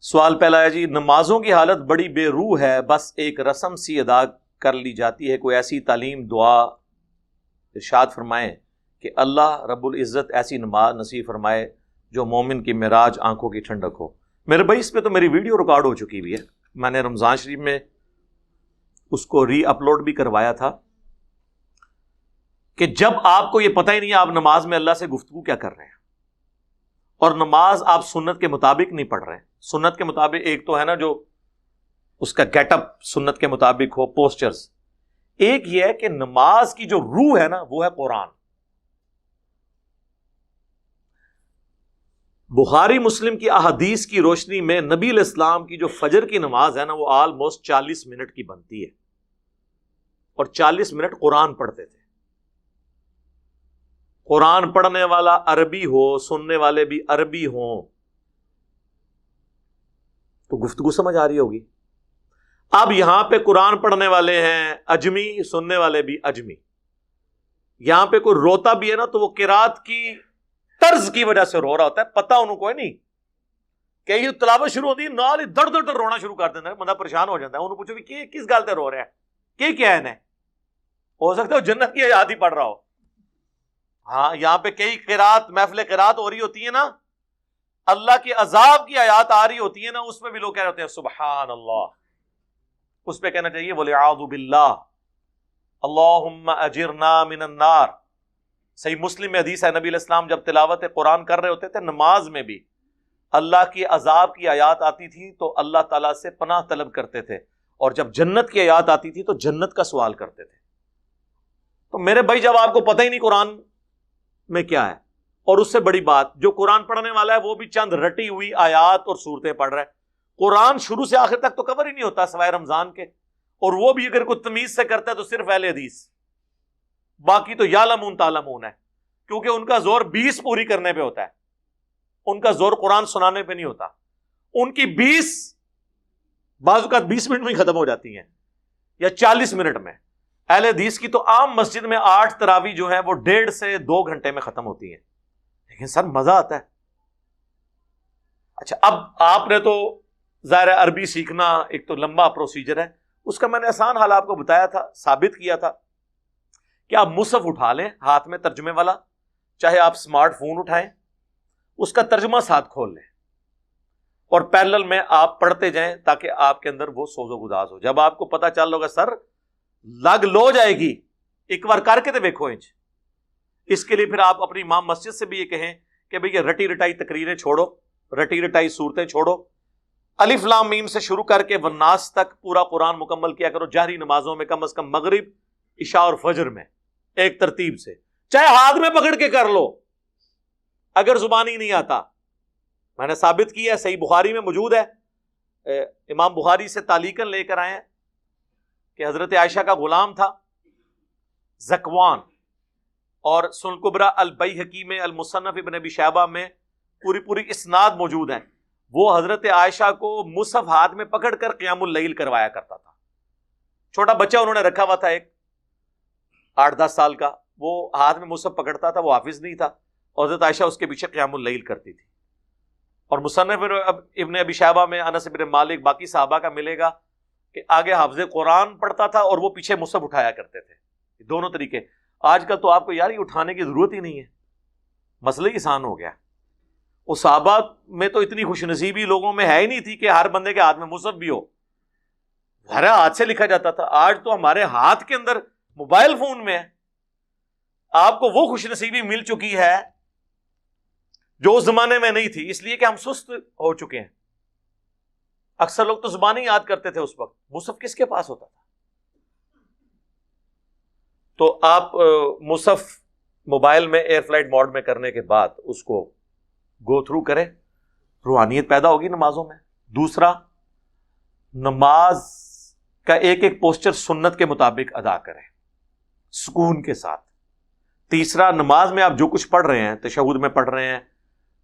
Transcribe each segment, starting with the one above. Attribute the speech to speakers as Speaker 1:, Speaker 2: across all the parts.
Speaker 1: سوال پہلا ہے جی، نمازوں کی حالت بڑی بے روح ہے، بس ایک رسم سی ادا کر لی جاتی ہے، کوئی ایسی تعلیم دعا ارشاد فرمائیں کہ اللہ رب العزت ایسی نماز نصیب فرمائے جو مومن کی معراج آنکھوں کی ٹھنڈک ہو۔ میرے بھائی اس پہ تو میری ویڈیو ریکارڈ ہو چکی ہوئی ہے، میں نے رمضان شریف میں اس کو ری اپلوڈ بھی کروایا تھا کہ جب آپ کو یہ پتہ ہی نہیں آپ نماز میں اللہ سے گفتگو کیا کر رہے ہیں، اور نماز آپ سنت کے مطابق نہیں پڑھ رہے ہیں۔ سنت کے مطابق ایک تو ہے نا جو اس کا گیٹ اپ سنت کے مطابق ہو، پوسچرز، ایک یہ ہے کہ نماز کی جو روح ہے نا وہ ہے قرآن۔ بخاری مسلم کی احادیث کی روشنی میں نبی علیہ السلام کی جو فجر کی نماز ہے نا وہ آلموسٹ 40 منٹ کی بنتی ہے، اور 40 منٹ قرآن پڑھتے تھے۔ قرآن پڑھنے والا عربی ہو، سننے والے بھی عربی ہوں، تو گفتگو سمجھ آ رہی ہوگی۔ اب یہاں پہ قرآن پڑھنے والے ہیں اجمی، سننے والے بھی اجمی، یہاں پہ کوئی روتا بھی ہے نا تو وہ قرات کی طرز کی وجہ سے رو رہا ہوتا ہے، پتہ انہوں کو نہیں کہ یہ تلاوت شروع ہوتی ہے نال ہی دڑ دڑ رونا شروع کر دیتا ہے، بندہ پریشان ہو جاتا ہے۔ انہوں پوچھو کہ کس گل تے رو رہا ہے، کیا ہے ہو سکتا ہے وہ جنت کی آیات ہی پڑھ رہا ہو۔ ہاں یہاں پہ کئی قرات، محفل قرات ہو رہی ہوتی ہے نا، اللہ کی عذاب کی آیات آ رہی ہوتی ہے نا، اس میں بھی لوگ کہہ رہے ہوتے ہیں سبحان اللہ، اس پہ کہنا چاہیے وَلِعَاذُ بِاللَّہ اللہم اجرنا من النار۔ صحیح مسلم میں حدیث ہے، نبی علیہ السلام جب تلاوت قرآن کر رہے ہوتے تھے نماز میں بھی اللہ کی عذاب کی آیات آتی تھی تو اللہ تعالیٰ سے پناہ طلب کرتے تھے، اور جب جنت کی آیات آتی تھی تو جنت کا سوال کرتے تھے۔ تو میرے بھائی جب آپ کو پتہ ہی نہیں قرآن میں کیا ہے، اور اس سے بڑی بات جو قرآن پڑھنے والا ہے وہ بھی چند رٹی ہوئی آیات اور صورتیں پڑھ رہا ہے، قرآن شروع سے آخر تک تو کور ہی نہیں ہوتا سوائے رمضان کے، اور وہ بھی اگر کوئی تمیز سے کرتا ہے تو صرف اہل حدیث، باقی تو یعلمون تعلمون ہے، کیونکہ ان کا زور 20 پوری کرنے پہ ہوتا ہے، ان کا زور قرآن سنانے پہ نہیں ہوتا۔ ان کی 20 بعض اوقات 20 منٹ میں ہی ختم ہو جاتی ہیں یا 40 منٹ میں۔ اہل حدیث کی تو عام مسجد میں 8 تراویح جو ہے وہ 1.5 سے 2 گھنٹے میں ختم ہوتی ہیں، لیکن سر مزہ آتا ہے۔ اچھا اب آپ نے تو ظاہر عربی سیکھنا ایک تو لمبا پروسیجر ہے، اس کا میں نے آسان حال آپ کو بتایا تھا، ثابت کیا تھا کہ آپ مصحف اٹھا لیں ہاتھ میں ترجمے والا، چاہے آپ سمارٹ فون اٹھائیں، اس کا ترجمہ ساتھ کھول لیں اور پیرلل میں آپ پڑھتے جائیں تاکہ آپ کے اندر وہ سوز و گداز ہو۔ جب آپ کو پتہ چل ہوگا سر لگ لو جائے گی، ایک بار کر کے تو دیکھو انچ، اس کے لیے پھر آپ اپنی امام مسجد سے بھی یہ کہیں کہ بھئی یہ رٹی رٹائی تقریریں چھوڑو، رٹی رٹائی صورتیں چھوڑو، الف لام میم سے شروع کر کے والناس تک پورا قرآن مکمل کیا کرو جہری نمازوں میں، کم از کم مغرب، عشاء اور فجر میں ایک ترتیب سے، چاہے ہاتھ میں پکڑ کے کر لو اگر زبانی نہیں آتا۔ میں نے ثابت کیا ہے، صحیح بخاری میں موجود ہے، امام بخاری سے تعلیقاً لے کر آئے ہیں کہ حضرت عائشہ کا غلام تھا زکوان، اور سنن الکبریٰ البیہقی میں، المصنف ابن ابی شیبہ میں پوری اسناد موجود ہیں، وہ حضرت عائشہ کو مصحف ہاتھ میں پکڑ کر قیام اللیل کروایا کرتا تھا۔ چھوٹا بچہ انہوں نے رکھا ہوا تھا ایک 8-10 سال کا، وہ ہاتھ میں مصحف پکڑتا تھا، وہ حافظ نہیں تھا، اور حضرت عائشہ اس کے پیچھے قیام اللیل کرتی تھی۔ اور مصنف ابن ابی شیبہ میں انس بن مالک باقی صحابہ کا ملے گا کہ آگے حافظ قرآن پڑھتا تھا اور وہ پیچھے مصحف اٹھایا کرتے تھے، دونوں طریقے۔ آج کل تو آپ کو یار یہ اٹھانے کی ضرورت ہی نہیں ہے، مسئلہ ہی آسان ہو گیا۔ اس صحابہ میں تو اتنی خوش نصیبی لوگوں میں ہے ہی نہیں تھی کہ ہر بندے کے ہاتھ میں مصحف بھی ہو، ہر ہاتھ سے لکھا جاتا تھا۔ آج تو ہمارے ہاتھ کے اندر موبائل فون میں ہے، آپ کو وہ خوش نصیبی مل چکی ہے جو اس زمانے میں نہیں تھی، اس لیے کہ ہم سست ہو چکے ہیں۔ اکثر لوگ تو زبانی یاد کرتے تھے اس وقت، مصحف کس کے پاس ہوتا تھا؟ تو آپ مصحف موبائل میں ایئر فلائٹ موڈ میں کرنے کے بعد اس کو گو تھرو کریں، روحانیت پیدا ہوگی نمازوں میں۔ دوسرا، نماز کا ایک ایک پوسچر سنت کے مطابق ادا کریں سکون کے ساتھ۔ تیسرا، نماز میں آپ جو کچھ پڑھ رہے ہیں، تشہد میں پڑھ رہے ہیں،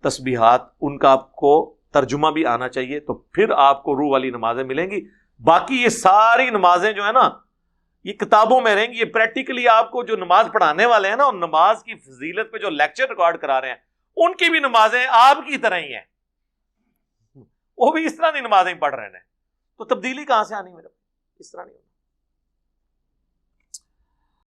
Speaker 1: تسبیحات، ان کا آپ کو ترجمہ بھی آنا چاہیے، تو پھر آپ کو روح والی نمازیں ملیں گی۔ باقی یہ ساری نمازیں جو ہے نا یہ کتابوں میں رہیں گی، یہ پریکٹیکلی آپ کو جو نماز پڑھانے والے ہیں نا، اور نماز کی فضیلت پہ جو لیکچر ریکارڈ کرا رہے ہیں، ان کی بھی نمازیں آپ کی طرح ہی ہیں، وہ بھی اس طرح نہیں نمازیں پڑھ رہے ہیں، تو تبدیلی کہاں سے آنی میرے؟ اس طرح نہیں ہونا۔